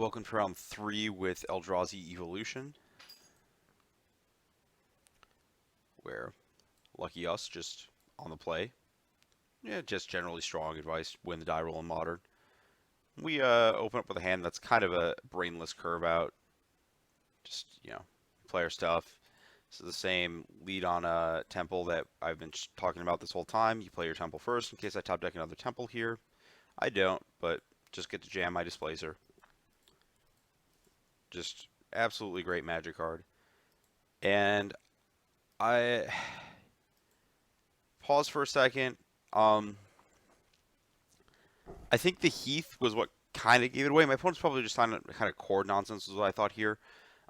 Welcome to round 3 with Eldrazi Evolution, where, lucky us, just on the play. Yeah, just generally strong advice, win the die roll in Modern. We open up with a hand that's kind of a brainless curve out, just, player stuff. So the same lead on a Temple that I've been talking about this whole time. You play your Temple first in case I top deck another Temple here. I don't, but just get to jam my Displacer. Just absolutely great Magic card. And I pause for a second. I think the Heath was what kind of gave it away. My opponent's probably just trying to kind of cord nonsense is what I thought here.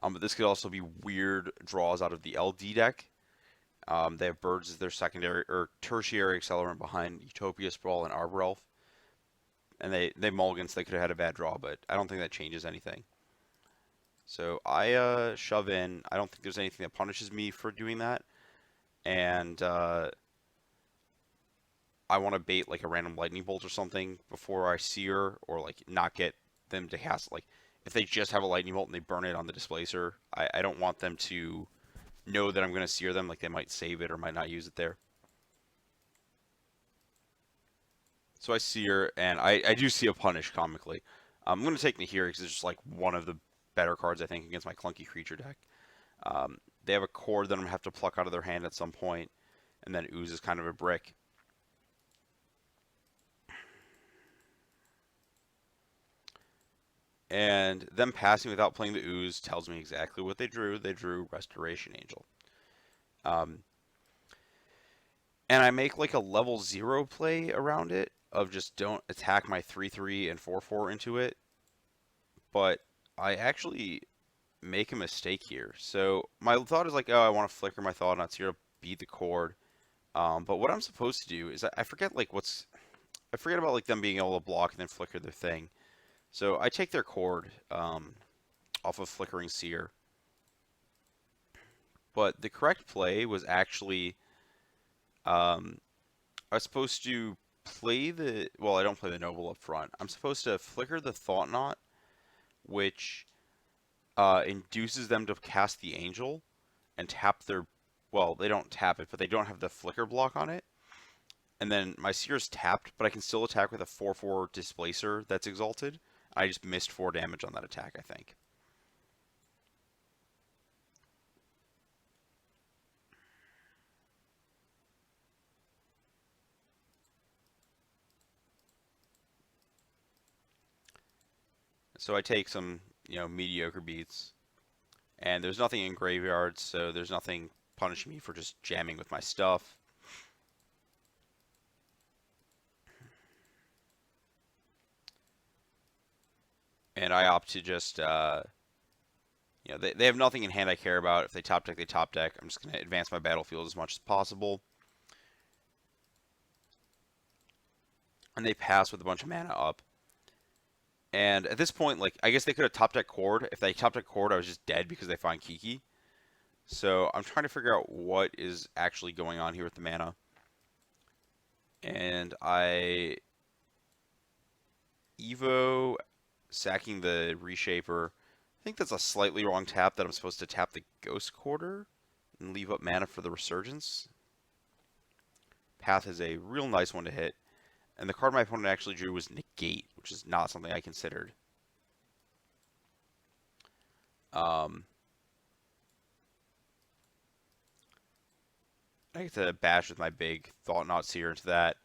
But this could also be weird draws out of the LD deck. They have Birds as their secondary or tertiary accelerant behind Utopia Sprawl and Arbor Elf. And they mulligans, they could have had a bad draw, but I don't think that changes anything. So I shove in. I don't think there's anything that punishes me for doing that. And I want to bait like a random lightning bolt or something before I sear, or like not get them to cast. Like if they just have a lightning bolt and they burn it on the Displacer, I don't want them to know that I'm going to sear them. Like they might save it or might not use it there. So I sear, and I do see a punish comically. I'm going to take Nahiri because it's just like one of the better cards I think against my clunky creature deck. They have a cord that I'm going to have to pluck out of their hand at some point, and then Ooze is kind of a brick. And them passing without playing the Ooze tells me exactly what they drew. They drew Restoration Angel. And I make like a level 0 play around it of just don't attack my 3/3 and 4/4 into it. But I actually make a mistake here. So my thought is like, oh, I want to flicker my Thought-Knots here to beat the cord. But what I'm supposed to do is I forget like I forget about like them being able to block and then flicker their thing. So I take their cord off of Flickering Seer. But the correct play was actually I was supposed to play well, I don't play the Noble up front. I'm supposed to flicker the Thought-Knot, which induces them to cast the Angel and tap their, well, they don't tap it, but they don't have the flicker block on it. And then my Seer's tapped, but I can still attack with a 4/4 Displacer that's exalted. I just missed 4 damage on that attack, I think. So I take some, mediocre beats. And there's nothing in graveyards, so there's nothing punishing me for just jamming with my stuff. And I opt to just, they have nothing in hand I care about. If they top deck, they top deck. I'm just going to advance my battlefield as much as possible. And they pass with a bunch of mana up. And at this point, like, I guess they could have top deck Cord. If they top deck Cord, I was just dead because they find Kiki. So I'm trying to figure out what is actually going on here with the mana. And I Evo sacking the Reshaper. I think that's a slightly wrong tap that I'm supposed to tap the Ghost Quarter and leave up mana for the Resurgence. Path is a real nice one to hit. And the card my opponent actually drew was Negate, which is not something I considered. I get to bash with my big Thought-Knot Seer into that.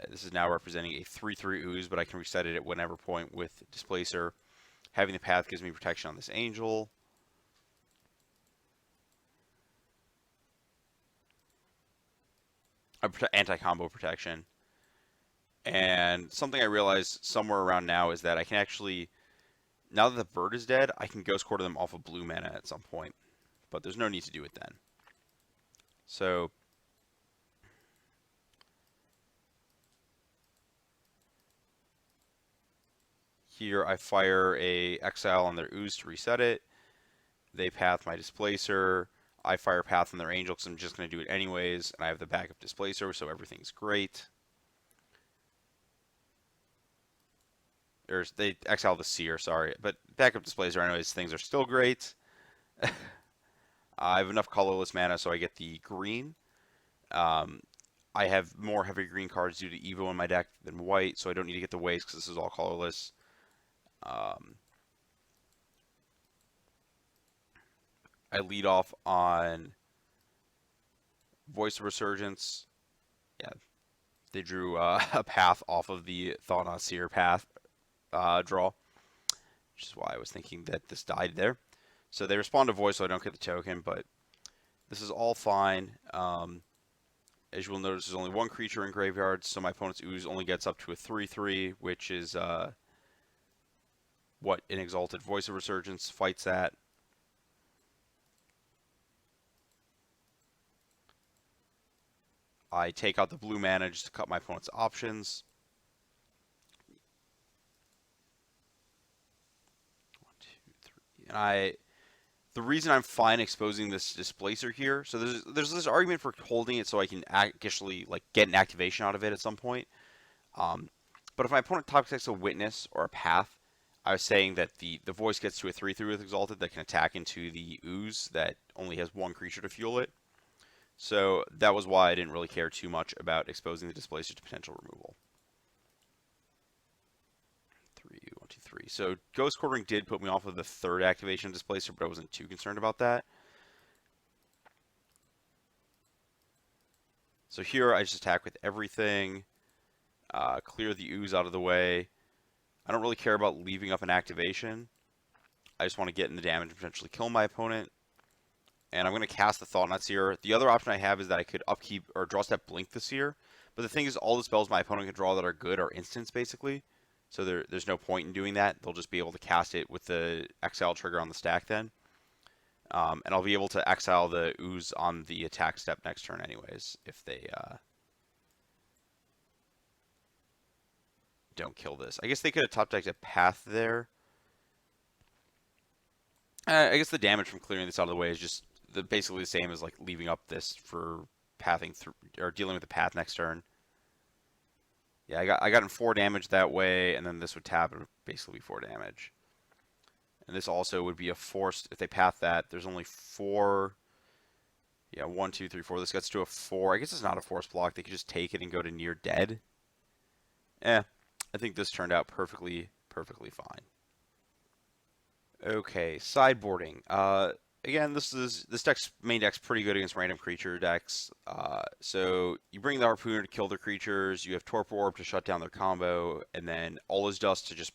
This is now representing a 3/3 Ooze, but I can reset it at whatever point with Displacer. Having the path gives me protection on this Angel. Anti-combo protection. And something I realized somewhere around now is that I can actually, now that the bird is dead, I can Ghost Quarter them off of blue mana at some point. But there's no need to do it then. So here I fire a Exile on their Ooze to reset it. They path my Displacer. I fire Path on their Angel because I'm just going to do it anyways. And I have the backup Displacer, so everything's great. or they exile the Seer, sorry. But backup Displacer, anyways, things are still great. I have enough colorless mana, so I get the green. Um, I have more heavy green cards due to Evo in my deck than white, so I don't need to get the waste because this is all colorless. I lead off on Voice of Resurgence. Yeah, they drew a path off of the Thought-Knot Seer path draw, which is why I was thinking that this died there. So they respond to Voice, so I don't get the token, but this is all fine. As you will notice, there's only one creature in graveyard, so my opponent's Ooze only gets up to a 3/3, which is what an Exalted Voice of Resurgence fights at. I take out the blue mana just to cut my opponent's options. 1, 2, 3. And the reason I'm fine exposing this Displacer here, so there's this argument for holding it so I can actually like get an activation out of it at some point. But if my opponent top decks a Witness or a Path, I was saying that the Voice gets to a 3/3 with Exalted that can attack into the Ooze that only has one creature to fuel it. So that was why I didn't really care too much about exposing the Displacer to potential removal. 3, 1, 2, 3. So Ghost Quartering did put me off of the third activation Displacer, but I wasn't too concerned about that. So here I just attack with everything, clear the Ooze out of the way. I don't really care about leaving up an activation. I just want to get in the damage and potentially kill my opponent. And I'm going to cast the Thought-Knot Seer. The other option I have is that I could upkeep or draw step Blink the Seer. But the thing is, all the spells my opponent can draw that are good are instants, basically. So there's no point in doing that. They'll just be able to cast it with the exile trigger on the stack then. And I'll be able to exile the Ooze on the attack step next turn anyways, if they don't kill this. I guess they could have top decked a Path there. I guess the damage from clearing this out of the way is just basically the same as like leaving up this for pathing through or dealing with the path next turn. Yeah, I got in 4 damage that way, and then this would tap and basically be 4 damage. And this also would be a forced if they path that. There's only 4. Yeah, 1, 2, 3, 4. This gets to a 4. I guess it's not a force block. They could just take it and go to near dead. I think this turned out perfectly fine. Okay, sideboarding. Again, this main deck's pretty good against random creature decks. So you bring the Harpooner to kill their creatures, you have Torpor Orb to shut down their combo, and then All Is Dust to just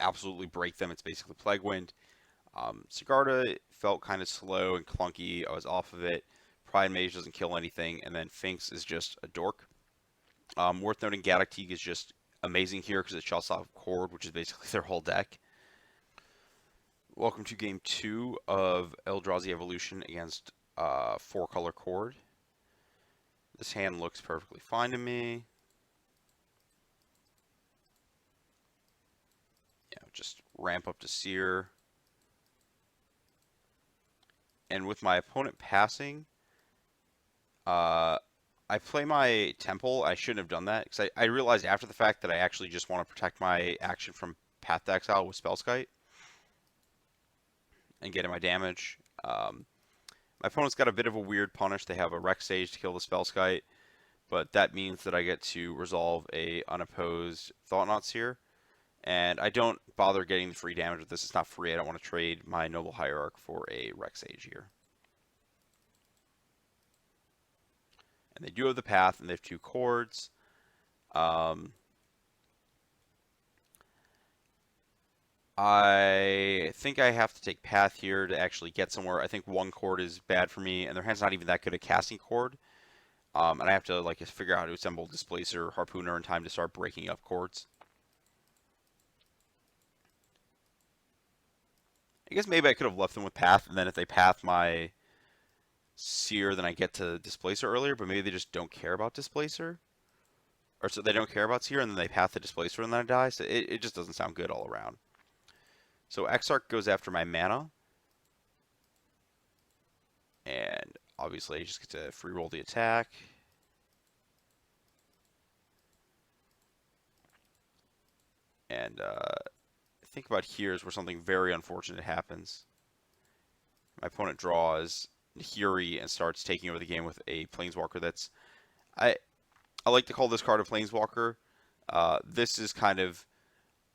absolutely break them. It's basically Plague Wind. Sigarda felt kind of slow and clunky. I was off of it. Pride Mage doesn't kill anything, and then Finks is just a dork. Worth noting, Gaddock Teeg is just amazing here because it shuts off Chord, which is basically their whole deck. Welcome to Game 2 of Eldrazi Evolution against 4-color Chord. This hand looks perfectly fine to me. Just ramp up to Seer. And with my opponent passing, I play my Temple. I shouldn't have done that because I realized after the fact that I actually just want to protect my action from Path to Exile with Spellskite and getting my damage. My opponent's got a bit of a weird punish. They have a Rex Sage to kill the Spellskite, but that means that I get to resolve a unopposed Thought-Knot Seer. And I don't bother getting the free damage with this. It's not free. I don't want to trade my Noble Hierarch for a Rex Sage here. And they do have the Path, and they have 2 Chords. I think I have to take Path here to actually get somewhere. I think 1 Chord is bad for me, and their hand's not even that good at casting Chord. And I have to like figure out how to assemble Displacer, Harpooner in time to start breaking up Chords. I guess maybe I could have left them with Path, and then if they Path my Seer, then I get to Displacer earlier, but maybe they just don't care about Displacer. Or so they don't care about Seer, and then they Path the Displacer, and then I die. So it just doesn't sound good all around. So Exarch goes after my mana. And obviously I just get to free roll the attack. And think about here is where something very unfortunate happens. My opponent draws Nahiri and starts taking over the game with a Planeswalker that's... I like to call this card a Planeswalker. This is kind of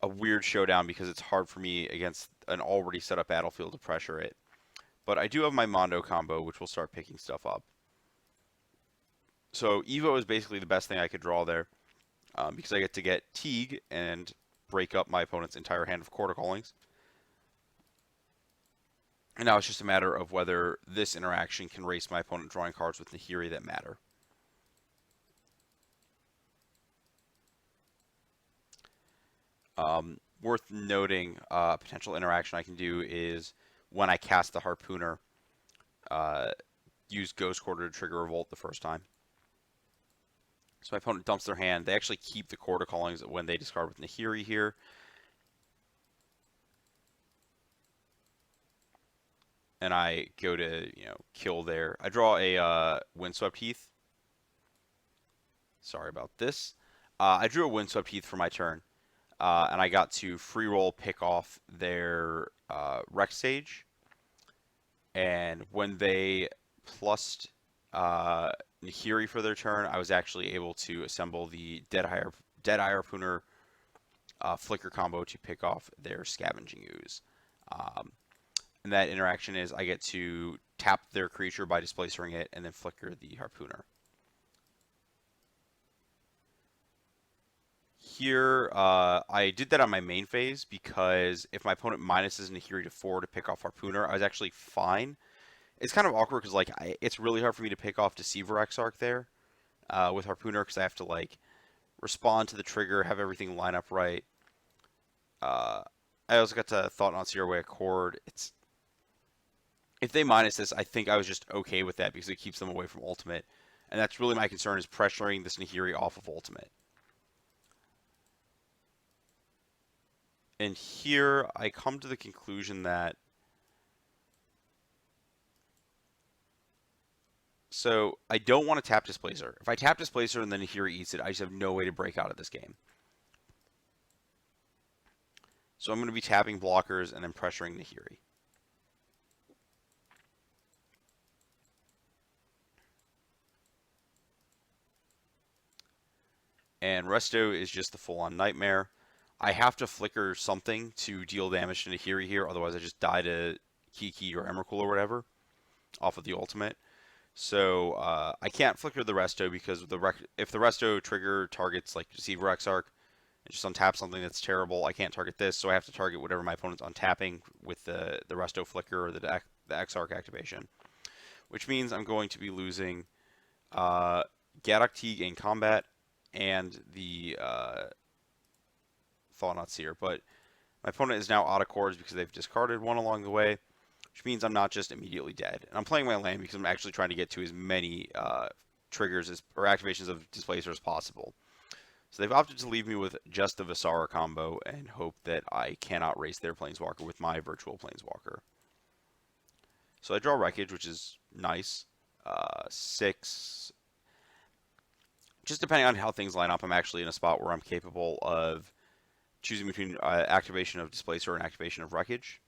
a weird showdown because it's hard for me against an already set up battlefield to pressure it. But I do have my Mondo combo, which will start picking stuff up. So Evo is basically the best thing I could draw there, because I get to get Teague and break up my opponent's entire hand of Quarter Callings. And now it's just a matter of whether this interaction can race my opponent drawing cards with Nahiri that matter. Worth noting, a potential interaction I can do is when I cast the Harpooner, use Ghost Quarter to trigger Revolt the first time. So my opponent dumps their hand. They actually keep the Quarter Callings when they discard with Nahiri here. And I go to, kill their... I draw a Windswept Heath. Sorry about this. I drew a Windswept Heath for my turn. And I got to free roll pick off their Rex Sage. And when they plussed Nahiri for their turn, I was actually able to assemble the Deadeye Harpooner Flicker combo to pick off their Scavenging Ooze. And that interaction is I get to tap their creature by displacing it and then flicker the Harpooner. Here, I did that on my main phase because if my opponent minuses Nahiri to 4 to pick off Harpooner, I was actually fine. It's kind of awkward because it's really hard for me to pick off Deceiver Exarch there with Harpooner because I have to respond to the trigger, have everything line up right. I also got to Thought-Knot Searway Accord. If they minus this, I think I was just okay with that because it keeps them away from Ultimate. And that's really my concern, is pressuring this Nahiri off of Ultimate. And here I come to the conclusion that... So I don't want to tap Displacer. If I tap Displacer and then Nahiri eats it, I just have no way to break out of this game. So I'm going to be tapping blockers and then pressuring Nahiri. And Resto is just the full-on nightmare. I have to flicker something to deal damage to Nahiri here, otherwise I just die to Kiki or Emrakul or whatever off of the ultimate. So I can't flicker the Resto because if the Resto trigger targets Deceiver Exarch and just untap something that's terrible, I can't target this, so I have to target whatever my opponent's untapping with the Resto flicker or the Exarch activation. Which means I'm going to be losing Gaddock Teague in combat and the Thought-Knot Seer, but my opponent is now out of chords because they've discarded one along the way, which means I'm not just immediately dead. And I'm playing my land because I'm actually trying to get to as many triggers or activations of Displacer as possible. So they've opted to leave me with just the Visara combo and hope that I cannot race their Planeswalker with my virtual Planeswalker. So I draw Wreckage, which is nice. 6. Just depending on how things line up, I'm actually in a spot where I'm capable of choosing between activation of Displacer and activation of Wreckage.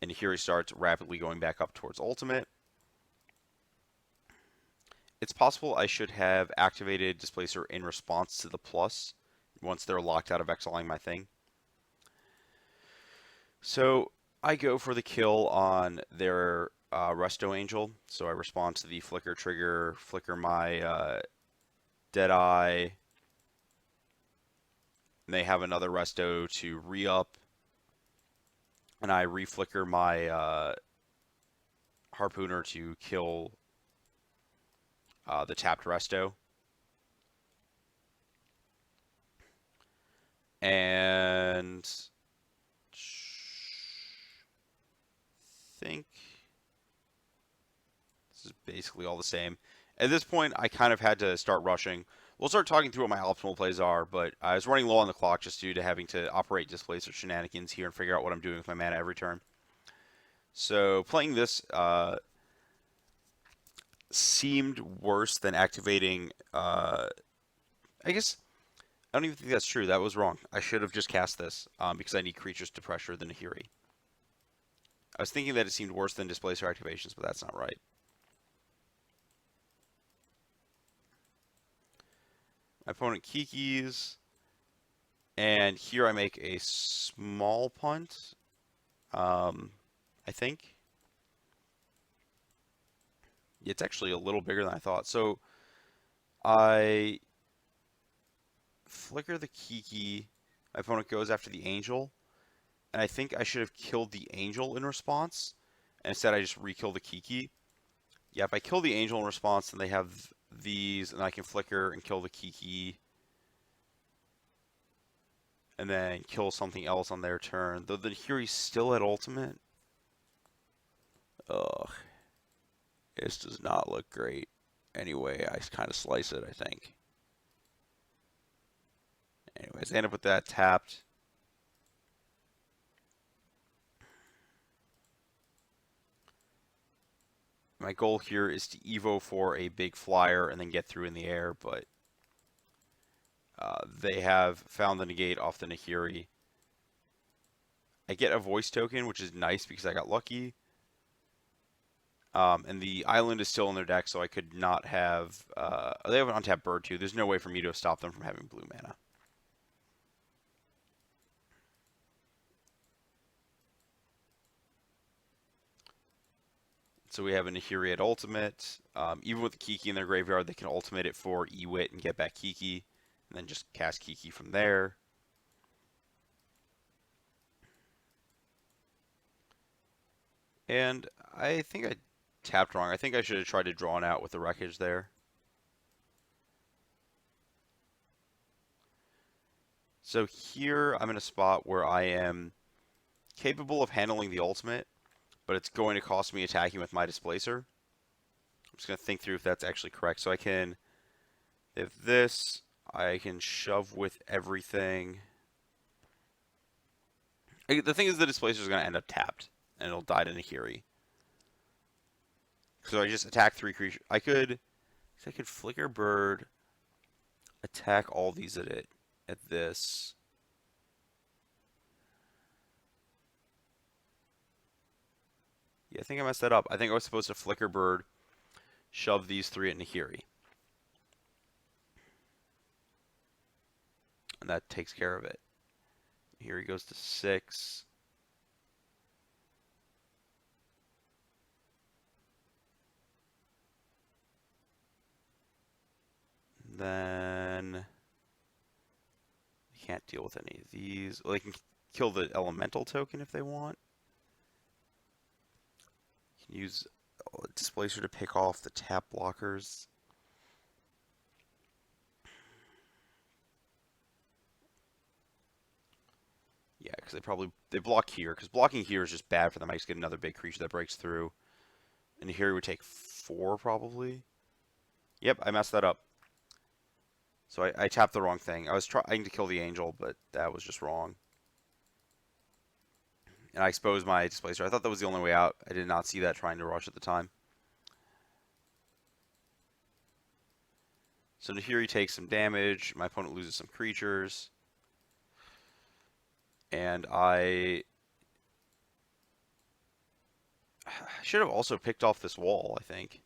And here he starts rapidly going back up towards Ultimate. It's possible I should have activated Displacer in response to the plus once they're locked out of exiling my thing. So I go for the kill on their Resto Angel. So I respond to the flicker trigger, flicker my Deadeye. And they have another Resto to re-up. And I re-flicker my Harpooner to kill the tapped Resto. And I think this is basically all the same. At this point, I kind of had to start rushing. We'll start talking through what my optimal plays are, but I was running low on the clock just due to having to operate Displacer shenanigans here and figure out what I'm doing with my mana every turn. So playing this seemed worse than activating, I guess, I don't even think that's true. That was wrong. I should have just cast this because I need creatures to pressure the Nahiri. I was thinking that it seemed worse than Displacer activations, but that's not right. My opponent kikis, and here I make a small punt, I think. It's actually a little bigger than I thought. So I flicker the Kiki. My opponent goes after the Angel, and I think I should have killed the Angel in response. And instead, I just re-kill the Kiki. Yeah, if I kill the Angel in response, then they have these, and I can flicker and kill the Kiki. And then kill something else on their turn. Though here he's still at ultimate. Ugh. This does not look great. Anyway, I kind of slice it, I think. Anyways, I end up with that tapped. My goal here is to Evo for a big flyer and then get through in the air, but they have found the negate off the Nahiri. I get a voice token, which is nice because I got lucky. And the island is still in their deck, so I could not have... they have an untapped bird, too. There's no way for me to have stopped them from having blue mana. So we have a Nahiri at ultimate. Even with the Kiki in their graveyard, they can ultimate it for Ewit and get back Kiki. And then just cast Kiki from there. And I think I tapped wrong. I think I should have tried to draw it out with the wreckage there. So here I'm in a spot where I am capable of handling the ultimate, but it's going to cost me attacking with my Displacer. I'm just going to think through if that's actually correct. So I can, if this, I can shove with everything. The thing is the Displacer is going to end up tapped, and it'll die to Nahiri. So I just attack 3 creatures. I could Flicker Bird, attack all these at this. Yeah, I think I messed that up. I think I was supposed to Flicker Bird, shove these 3 at Nahiri. And that takes care of it. Here he goes to 6. Then they can't deal with any of these. Well, they can kill the elemental token if they want. You can use Displacer to pick off the tap blockers. Yeah, because they block here. Because blocking here is just bad for them. I just get another big creature that breaks through. And here it would take 4 probably. Yep, I messed that up. So I tapped the wrong thing. I was trying to kill the angel, but that was just wrong. And I exposed my Displacer. I thought that was the only way out. I did not see that trying to rush at the time. So here he takes some damage. My opponent loses some creatures. And I should have also picked off this wall, I think.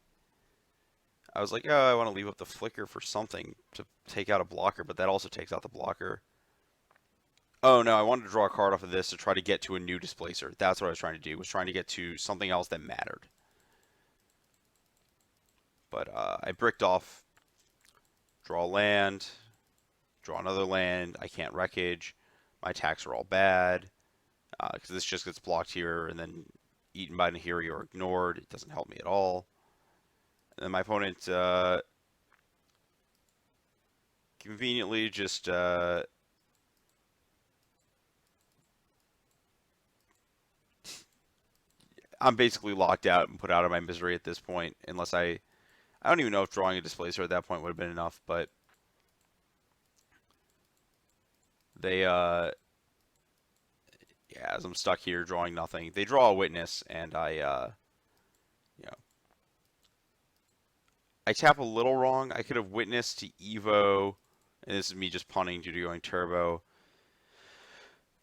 I was like, oh, I want to leave up the Flicker for something to take out a blocker, but that also takes out the blocker. Oh, no, I wanted to draw a card off of this to try to get to a new Displacer. That's what I was trying to do, was trying to get to something else that mattered. But I bricked off, draw land, draw another land, I can't wreckage. My attacks are all bad, because this just gets blocked here and then eaten by Nahiri or ignored. It doesn't help me at all. And then my opponent conveniently just I'm basically locked out and put out of my misery at this point, unless I don't even know if drawing a Displacer at that point would have been enough, but they yeah, as I'm stuck here drawing nothing, they draw a Witness, and I I tap a little wrong. I could have Witnessed to Evo And this is me just punting due to going turbo.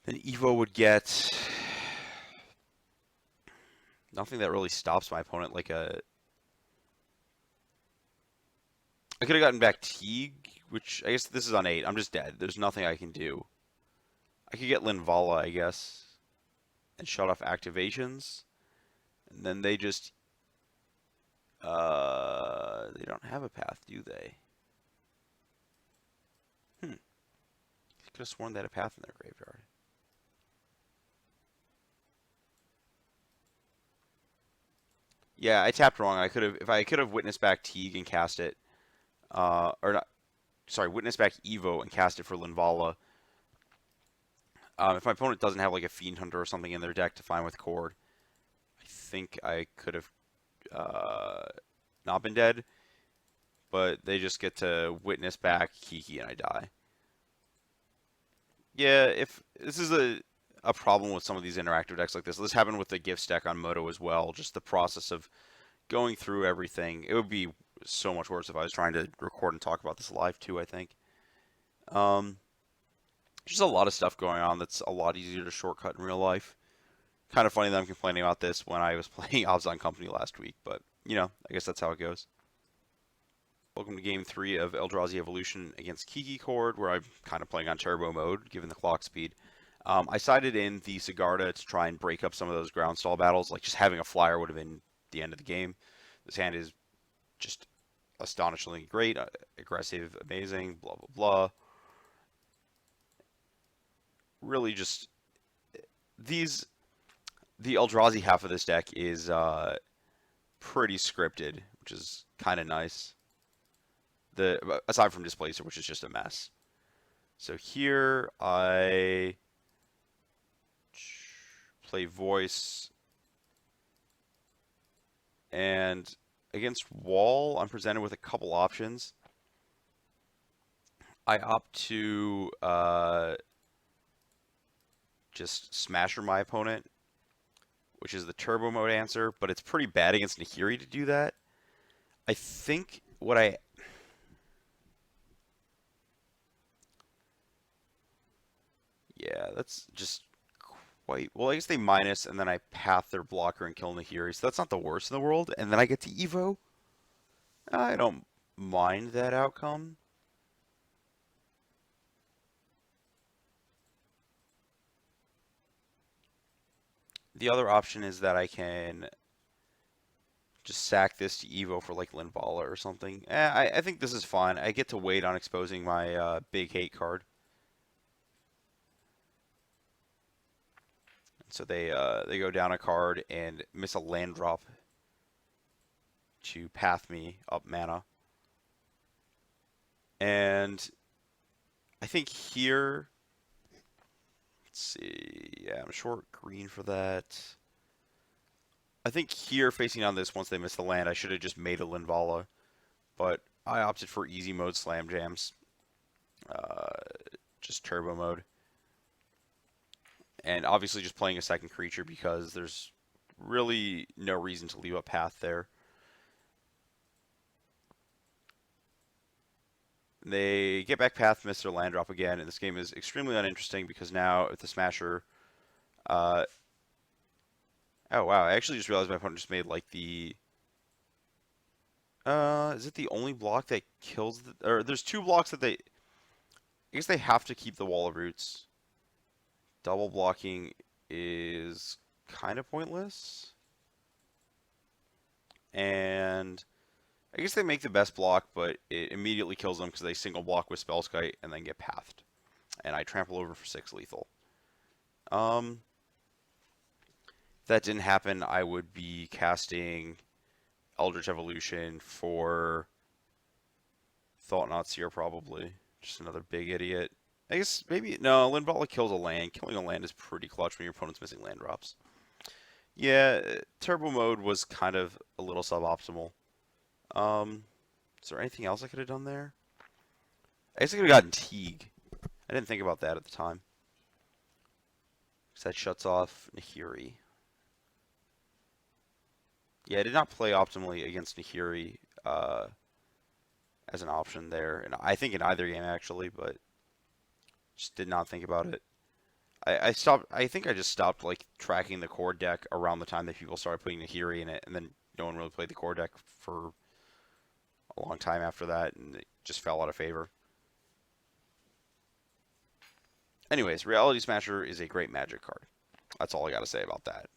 Then Evo would get nothing that really stops my opponent. Like I could have gotten back Teague, which I guess this is on 8. I'm just dead. There's nothing I can do. I could get Linvala, I guess, and shut off activations. And then they just they don't have a path, do they? Could have sworn they had a path in their graveyard. Yeah, I tapped wrong. I could have, if I could have witnessed back Teague and cast it, or not, sorry, witnessed back Evo and cast it for Linvala. If my opponent doesn't have like a Fiend Hunter or something in their deck to find with Cord, I think I could have not been dead. But they just get to witness back Kiki and I die. Yeah, if this is a problem with some of these interactive decks like this. This happened with the Gifts deck on Moto as well. Just the process of going through everything. It would be so much worse if I was trying to record and talk about this live too, I think. Just a lot of stuff going on that's a lot easier to shortcut in real life. Kind of funny that I'm complaining about this when I was playing Obzon Company last week, but, you know, I guess that's how it goes. Welcome to Game 3 of Eldrazi Evolution against Kiki Cord, where I'm kind of playing on turbo mode, given the clock speed. I sided in the Sigarda to try and break up some of those ground stall battles. Like, just having a flyer would have been the end of the game. This hand is just astonishingly great, aggressive, amazing, blah, blah, blah. Really just... the Eldrazi half of this deck is pretty scripted, which is kind of nice. Aside from Displacer, which is just a mess. So here I play Voice, and against Wall, I'm presented with a couple options. I opt to just Smasher my opponent, which is the turbo mode answer, but it's pretty bad against Nahiri to do that. I think what yeah, that's just quite... Well, I guess they minus, and then I path their blocker and kill Nahiri, so that's not the worst in the world. And then I get to Evo. I don't mind that outcome. The other option is that I can just sack this to Evo for like Linvala or something. I think this is fine. I get to wait on exposing my big hate card. So they go down a card and miss a land drop to path me up mana. And I think here, let's see, yeah, I'm short green for that. I think here, facing on this, once they miss the land, I should have just made a Linvala. But I opted for easy mode slam jams. Just turbo mode. And obviously just playing a second creature because there's really no reason to leave a path there. They get back path, miss their land drop again, and this game is extremely uninteresting because now if the Smasher... oh wow, I actually just realized my opponent just made like the... is it the only block that kills the... Or there's two blocks that they... I guess they have to keep the Wall of Roots. Double blocking is kind of pointless. And I guess they make the best block, but it immediately kills them because they single block with Spellskite and then get pathed. And I trample over for 6 lethal. If that didn't happen, I would be casting Eldritch Evolution for Thought-Knot Seer probably. Just another big idiot. I guess maybe... No, Linvala kills a land. Killing a land is pretty clutch when your opponent's missing land drops. Yeah, turbo mode was kind of a little suboptimal. Is there anything else I could have done there? I guess I could have gotten Teague. I didn't think about that at the time. Because that shuts off Nahiri. Yeah, I did not play optimally against Nahiri. as an option there, and I think in either game actually, but just did not think about it. I stopped. I think I just stopped like tracking the core deck around the time that people started putting Nahiri in it, and then no one really played the core deck for a long time after that, and it just fell out of favor. Anyways, Reality Smasher is a great Magic card. That's all I got to say about that.